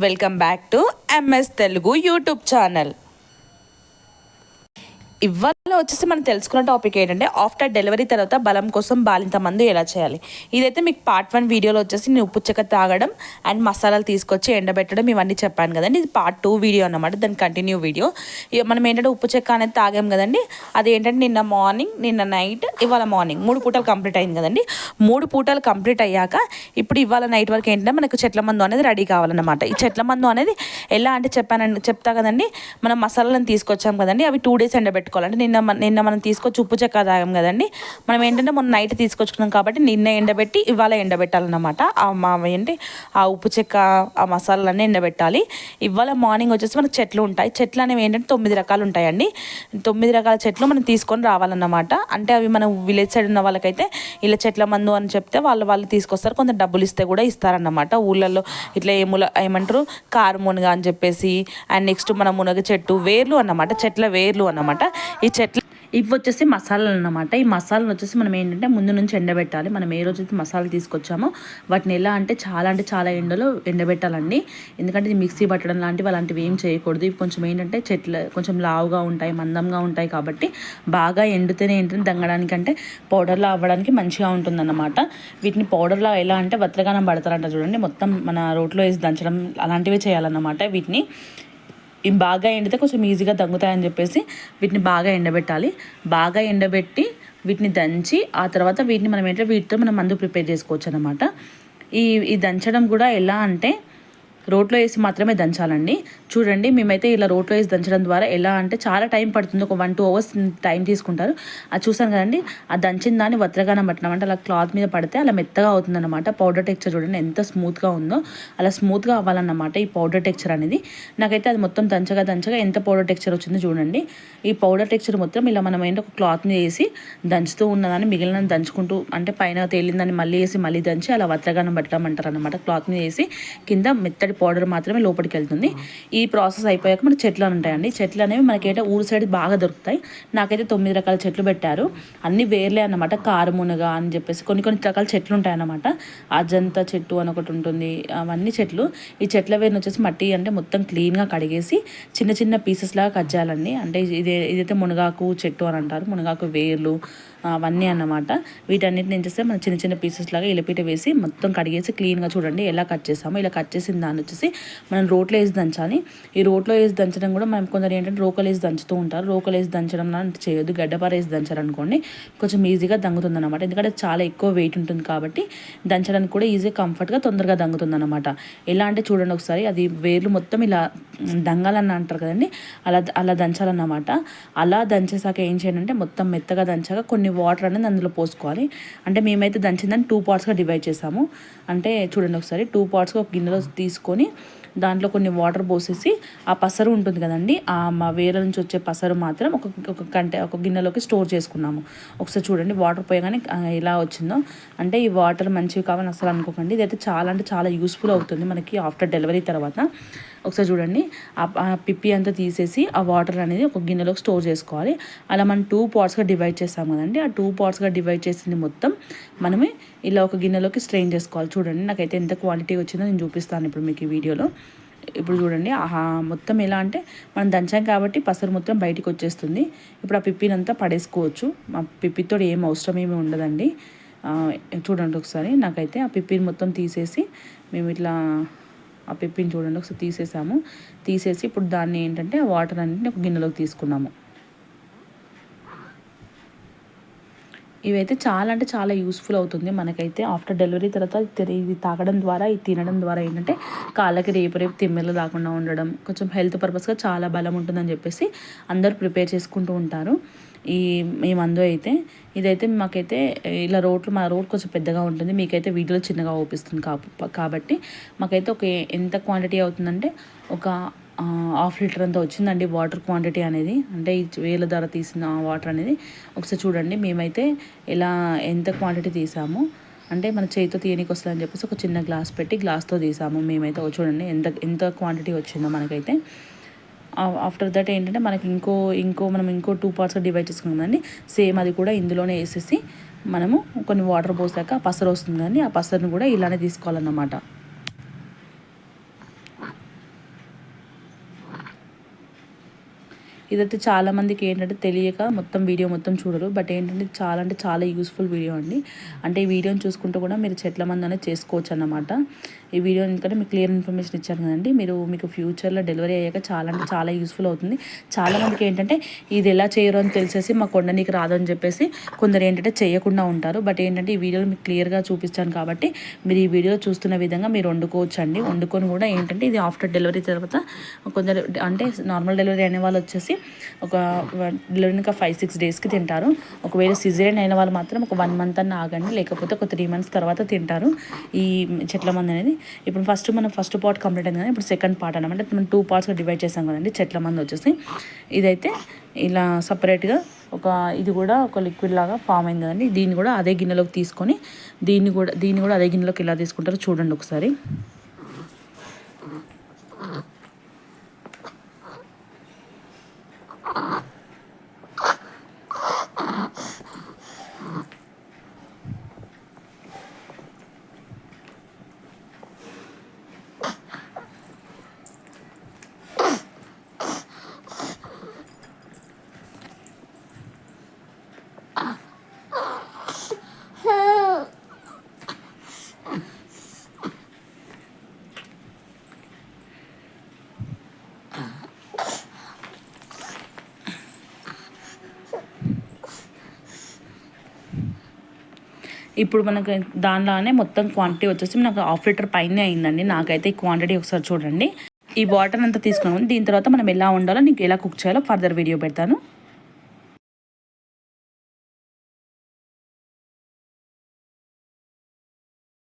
Welcome back to MS Telugu YouTube channel. ఇవాళ వచ్చేసి మనం తెలుసుకున్న టాపిక్ ఏంటంటే ఆఫ్టర్ డెలివరీ తర్వాత బలం కోసం బాలింత మందు ఎలా చేయాలి. ఇదైతే మీకు పార్ట్ 1 వీడియోలో వచ్చేసి నేను ఉప్పు చెక్క తాగడం అండ్ మసాలాలు తీసుకొచ్చి ఎండబెట్టడం ఇవన్నీ చెప్పాను కదండి. ఇది పార్ట్ 2 వీడియో అన్నమాట, దాని కంటిన్యూ వీడియో. మనం ఏంటంటే ఉప్పు చెక్క అనేది తాగాం కదండి, అది ఏంటంటే నిన్న మార్నింగ్, నిన్న నైట్, ఇవాళ మార్నింగ్ 3 పూటలు కంప్లీట్ అయింది కదండి. 3 పూటలు కంప్లీట్ అయ్యాక ఇప్పుడు ఇవాళ నైట్ వరకు ఏంటంటే మనకు చెట్ల మందు అనేది రెడీ కావాలన్నమాట. ఈ చెట్ల మందు అనేది ఎలా అంటే చెప్తా కదండి, మనం మసాలాలను తీసుకొచ్చాం కదండి, అవి 2 డేస్ ఎండబెట్టుకోవాలంటే నిన్న మనం తీసుకొచ్చి ఉప్పు చెక్క తాగాం కదండి, మనం ఏంటంటే మొన్న నైట్ తీసుకొచ్చుకున్నాం కాబట్టి నిన్న ఎండబెట్టి ఇవాళ ఎండబెట్టాలన్నమాట. ఏంటి ఆ ఉప్పు చెక్క ఆ మసాలాలన్నీ ఎండబెట్టాలి. ఇవాళ మార్నింగ్ వచ్చేసి మనకు చెట్లు ఉంటాయి. చెట్లు అనేవి ఏంటంటే 9 రకాలు ఉంటాయండి. 9 రకాల చెట్లు మనం తీసుకొని రావాలన్నమాట. అంటే అవి మనం విలేజ్ సైడ్ ఉన్న వాళ్ళకైతే ఇలా చెట్ల మందు అని చెప్తే వాళ్ళు తీసుకొస్తారు. కొంత డబ్బులు ఇస్తే కూడా ఇస్తారన్నమాట. ఊళ్ళల్లో ఇట్లా ఏమంటారు కారుమునగ అని చెప్పేసి, అండ్ నెక్స్ట్ మన మునగ చెట్టు వేర్లు అన్నమాట, చెట్ల వేర్లు అన్నమాట. ఈ చెట్లు ఇవి వచ్చేసి మసాలాలు అన్నమాట. ఈ మసాలాలు వచ్చేసి మనం ఏంటంటే ముందు నుంచి ఎండబెట్టాలి. మనం ఏ రోజైతే మసాలాలు తీసుకొచ్చామో వాటిని ఎలా అంటే చాలా ఎండలో ఎండబెట్టాలండి. ఎందుకంటే ఇది మిక్సీ పట్టడం అలాంటివి ఏం చేయకూడదు. ఇవి కొంచెం ఏంటంటే కొంచెం లావుగా ఉంటాయి, మందంగా ఉంటాయి కాబట్టి బాగా ఎండితేనే ఏంటంటే దంగడానికి అంటే పౌడర్లా అవ్వడానికి మంచిగా ఉంటుందన్నమాట. వీటిని పౌడర్లా ఎలా అంటే వత్రగానం పడతారంట చూడండి, మొత్తం మన రోట్లో వేసి దంచడం అలాంటివే చేయాలన్నమాట. వీటిని ఇవి బాగా ఎండితే కొంచెం ఈజీగా తగ్గుతాయని చెప్పేసి వీటిని బాగా ఎండబెట్టాలి. బాగా ఎండబెట్టి వీటిని దంచి ఆ తర్వాత వీటిని మనం ఏంటంటే వీటితో మనం మందు ప్రిపేర్ చేసుకోవచ్చు అనమాట. ఈ దంచడం కూడా ఎలా అంటే రోట్లో వేసి మాత్రమే దంచాలండి. చూడండి, మేమైతే ఇలా రోట్లో వేసి దంచడం ద్వారా ఎలా అంటే చాలా టైం పడుతుంది, ఒక 1-2 అవర్స్ టైం తీసుకుంటారు. అది చూసాను కదండి, ఆ దంచిన దాన్ని వత్రగానం పట్టినాం అంటే అలా క్లాత్ మీద పడితే అలా మెత్తగా అవుతుందన్నమాట. పౌడర్ టెక్స్చర్ చూడండి ఎంత స్మూత్గా ఉందో, అలా స్మూత్గా అవ్వాలన్నమాట ఈ పౌడర్ టెక్స్చర్ అనేది. నాకైతే అది మొత్తం దంచగా ఎంత పౌడర్ టెక్స్చర్ వచ్చిందో చూడండి. ఈ పౌడర్ టెక్స్చర్ మొత్తం ఇలా మనం ఏంటో ఒక క్లాత్ మీద వేసి దంచుతూ ఉన్నదాన్ని మిగిలిన దంచుకుంటూ అంటే పైన తేలిందాన్ని మళ్ళీ వేసి మళ్ళీ దంచి అలా వత్రగానం పెట్టమంటారు అనమాట. క్లాత్ మీద వేసి కింద మెత్తడి పౌడర్ మాత్రమే లోపలికి వెళ్తుంది. ఈ ప్రాసెస్ అయిపోయాక మనకి చెట్లు ఉంటాయండి. చెట్లు అనేవి మనకైతే ఊరు సైడ్ బాగా దొరుకుతాయి. నాకైతే 9 రకాల చెట్లు పెట్టారు, అన్ని వేర్లే అన్నమాట. కారుమునగ అని చెప్పేసి కొన్ని రకాల చెట్లు ఉంటాయన్నమాట. అజంతా చెట్టు అని ఒకటి ఉంటుంది, అవన్నీ చెట్లు. ఈ చెట్ల వేరుని వచ్చేసి మట్టి అంటే మొత్తం క్లీన్గా కడిగేసి చిన్న పీసెస్ లాగా కట్ చేయాలండి. అంటే ఇదైతే మునగాకు చెట్టు అని అంటారు, మునగాకు వేర్లు అవన్నీ అన్నమాట. వీటన్నిటిని ఏం చేస్తే మనం చిన్న పీసెస్ లాగా ఇలపీట వేసి మొత్తం కడిగేసి క్లీన్గా చూడండి ఎలా కట్ చేసామో. ఇలా కట్ చేసిన దాన్ని వచ్చేసి మనం రోట్లో వేసి దంచాలి. ఈ రోట్లో వేసి దంచడం కూడా మనం కొందరు ఏంటంటే రోకలు వేసి దంచుతూ ఉంటారు. రోకలు వేసి దంచడం చేయొద్దు, గడ్డపార వేసి దంచారనుకోండి కొంచెం ఈజీగా దంగుతుంది అనమాట. ఎందుకంటే చాలా ఎక్కువ వెయిట్ ఉంటుంది కాబట్టి దంచడానికి కూడా ఈజీగా కంఫర్ట్గా తొందరగా దంగుతుంది అనమాట. ఎలా అంటే చూడండి ఒకసారి, అది వేర్లు మొత్తం ఇలా దంగాలని అంటారు కదండి, అలా దంచాలన్నమాట. అలా దంచేసాక ఏం చేయాలంటే మొత్తం మెత్తగా దంచాక కొన్ని వాటర్ అనేది అందులో పోసుకోవాలి. అంటే మేమైతే దంచిందని 2 పార్ట్స్గా డివైడ్ చేసాము. అంటే చూడండి ఒకసారి 2 పార్ట్స్గా ఒక గిన్నెలో తీసుకొని దాంట్లో కొన్ని వాటర్ పోసేసి ఆ పసరు ఉంటుంది కదండి, ఆ మా వేరే నుంచి వచ్చే పసరు మాత్రం ఒక గిన్నెలోకి స్టోర్ చేసుకున్నాము. ఒకసారి చూడండి వాటర్ పోయగానే ఎలా వచ్చిందో. అంటే ఈ వాటర్ మంచివి కావాలని అసలు అనుకోకండి, ఇదైతే చాలా యూస్ఫుల్ అవుతుంది మనకి ఆఫ్టర్ డెలివరీ తర్వాత. ఒకసారి చూడండి, ఆ పిప్పి అంతా తీసేసి ఆ వాటర్ అనేది ఒక గిన్నెలోకి స్టోర్ చేసుకోవాలి. అలా మనం 2 పార్ట్స్గా డివైడ్ చేస్తాం కదండి, ఆ 2 పార్ట్స్గా డివైడ్ చేసింది మొత్తం మనమే ఇలా ఒక గిన్నెలోకి స్ట్రెయిన్ చేసుకోవాలి. చూడండి నాకైతే ఎంత క్వాంటిటీ వచ్చిందో నేను చూపిస్తాను ఇప్పుడు మీకు ఈ వీడియోలో. ఇప్పుడు చూడండి మొత్తం ఎలా అంటే మనం దంచాం కాబట్టి పసరు మొత్తం బయటికి వచ్చేస్తుంది. ఇప్పుడు ఆ పిప్పిని అంతా పడేసుకోవచ్చు. ఆ పిప్పితో ఏం అవసరం ఏమి ఉండదండి. చూడండి ఒకసారి, నాకైతే ఆ పిప్పిని మొత్తం తీసేసి మేము ఇట్లా ఆ పిప్పిని చూడండి ఒకసారి తీసేసి ఇప్పుడు దాన్ని ఏంటంటే ఆ వాటర్ అన్నింటిని ఒక గిన్నెలోకి తీసుకున్నాము. ఇవైతే చాలా యూస్ఫుల్ అవుతుంది మనకైతే ఆఫ్టర్ డెలివరీ తర్వాత. ఇది తాగడం ద్వారా, ఇది తినడం ద్వారా ఏంటంటే కాళ్ళకి రేపు తిమ్మెలు రాకుండా ఉండడం, కొంచెం హెల్త్ పర్పస్గా చాలా బలం ఉంటుందని చెప్పేసి అందరూ ప్రిపేర్ చేసుకుంటూ ఉంటారు. ఈ మందు అయితే ఇదైతే మాకైతే ఇలా మా రోడ్ కొంచెం పెద్దగా ఉంటుంది, మీకైతే వీడియోలో చిన్నగా ఓపిస్తుంది కాబట్టి మాకైతే ఎంత క్వాంటిటీ అవుతుందంటే ఒక 1/2 లీటర్ అంతా వచ్చిందండి వాటర్ క్వాంటిటీ అనేది. అంటే ఈ వేల ధర తీసిన వాటర్ అనేది ఒకసారి చూడండి. మేమైతే ఎంత క్వాంటిటీ తీసాము అంటే మన చేతితో తీయనికి వస్తుందని చెప్పేసి ఒక చిన్న గ్లాస్తో తీసాము మేమైతే. చూడండి ఎంత క్వాంటిటీ వచ్చిందో మనకైతే. ఆఫ్టర్ దట్ ఏంటంటే మనకి మనం ఇంకో 2 పార్ట్స్గా డివైడ్ చేసుకున్నామండి. సేమ్ అది కూడా ఇందులోనే వేసేసి మనము కొన్ని వాటర్ పోసాక పసరు వస్తుందండి, ఆ పసరును కూడా ఇలానే తీసుకోవాలన్నమాట. ఇదైతే చాలామందికి ఏంటంటే తెలియక మొత్తం వీడియో మొత్తం చూడరు. బట్ ఏంటంటే అంటే చాలా యూస్ఫుల్ వీడియో అండి. అంటే ఈ వీడియోని చూసుకుంటూ కూడా మీరు చెట్ల మందు అనేది చేసుకోవచ్చు అన్నమాట. ఈ వీడియో ఎందుకంటే మీకు క్లియర్ ఇన్ఫర్మేషన్ ఇచ్చాను కదండి. మీకు ఫ్యూచర్లో డెలివరీ అయ్యాక చాలా యూస్ఫుల్ అవుతుంది. చాలామందికి ఏంటంటే ఇది ఎలా చేయరు అని తెలిసేసి మాకు వండనీకి రాదు అని చెప్పేసి కొందరు ఏంటంటే చేయకుండా ఉంటారు. బట్ ఏంటంటే ఈ వీడియోలో మీకు క్లియర్గా చూపించాను కాబట్టి మీరు ఈ వీడియో చూస్తున్న విధంగా మీరు వండుకోవచ్చు అండి. వండుకొని కూడా ఏంటంటే ఇది ఆఫ్టర్ డెలివరీ తర్వాత కొందరు అంటే నార్మల్ డెలివరీ అయిన వాళ్ళు వచ్చేసి ఒక డెలివరీ ఇంకా 5-6 డేస్కి తింటారు. ఒకవేళ సిజేరియన్ అయిన వాళ్ళు మాత్రం ఒక 1 మంత్ అన్న ఆగండి, లేకపోతే ఒక 3 months తర్వాత తింటారు ఈ చెట్ల మందు అనేది. ఇప్పుడు ఫస్ట్ పార్ట్ కంప్లీట్ అయింది కదా, ఇప్పుడు సెకండ్ పార్ట్ అనమాట. మనం 2 partsగా డివైడ్ చేసాం కదండి చెట్ల మందు వచ్చేసి. ఇదైతే ఇలా సపరేట్గా ఇది కూడా ఒక లిక్విడ్ లాగా ఫామ్ అయింది కదండి. దీన్ని కూడా అదే గిన్నెలోకి తీసుకొని దీన్ని కూడా అదే గిన్నెలోకి ఇలా తీసుకుంటారో చూడండి ఒకసారి. ఇప్పుడు మనకు దానిలోనే మొత్తం క్వాంటిటీ వచ్చేసి నాకు 1/2 liter పైనే అయిందండి. నాకైతే ఈ క్వాంటిటీ ఒకసారి చూడండి. ఈ వాటర్ అంతా తీసుకున్నాము. దీని తర్వాత మనం ఎలా వండాలో, నీకు ఎలా కుక్ చేయాలో ఫర్దర్ వీడియో పెడతాను.